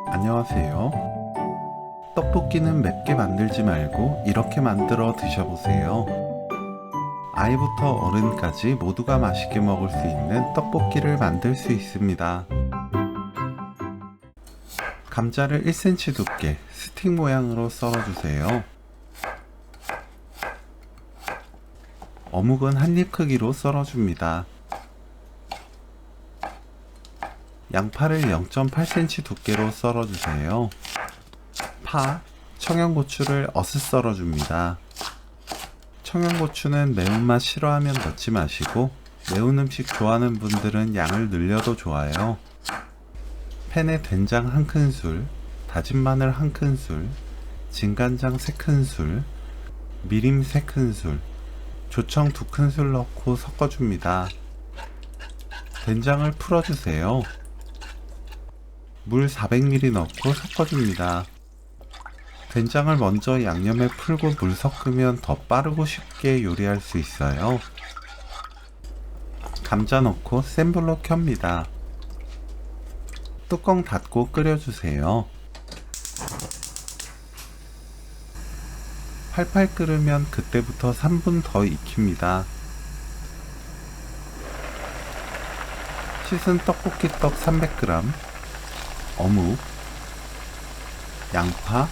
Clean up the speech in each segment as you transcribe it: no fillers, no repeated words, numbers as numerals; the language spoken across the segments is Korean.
안녕하세요. 떡볶이는 맵게 만들지 말고 이렇게 만들어 드셔보세요. 아이부터 어른까지 모두가 맛있게 먹을 수 있는 떡볶이를 만들 수 있습니다. 감자를 1cm 두께 스틱 모양으로 썰어주세요. 어묵은 한입 크기로 썰어줍니다. 양파를 0.8cm 두께로 썰어주세요. 파, 청양고추를 어슷 썰어줍니다. 청양고추는 매운맛 싫어하면 넣지 마시고 매운 음식 좋아하는 분들은 양을 늘려도 좋아요. 팬에 된장 1큰술, 다진 마늘 1큰술, 진간장 3큰술, 미림 3큰술, 조청 2큰술 넣고 섞어줍니다. 된장을 풀어주세요. 물 400ml 넣고 섞어줍니다. 된장을 먼저 양념에 풀고 물 섞으면 더 빠르고 쉽게 요리할 수 있어요. 감자 넣고 센 불로 켭니다. 뚜껑 닫고 끓여주세요. 팔팔 끓으면 그때부터 3분 더 익힙니다. 씻은 떡볶이떡 300g, 어묵, 양파,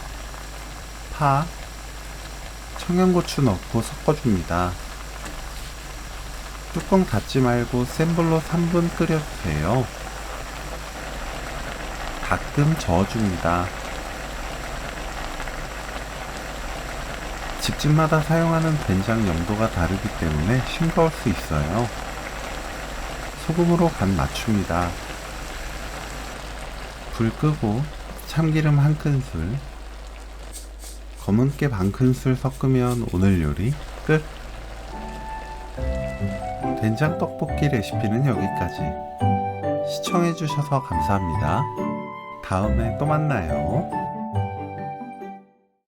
파, 청양고추 넣고 섞어줍니다. 뚜껑 닫지 말고 센 불로 3분 끓여주세요. 가끔 저어줍니다. 집집마다 사용하는 된장 용도가 다르기 때문에 싱거울 수 있어요. 소금으로 간 맞춥니다. 불 끄고 참기름 1큰술, 검은깨 1큰술 섞으면 오늘 요리 끝! 된장 떡볶이 레시피는 여기까지. 시청해주셔서 감사합니다. 다음에 또 만나요.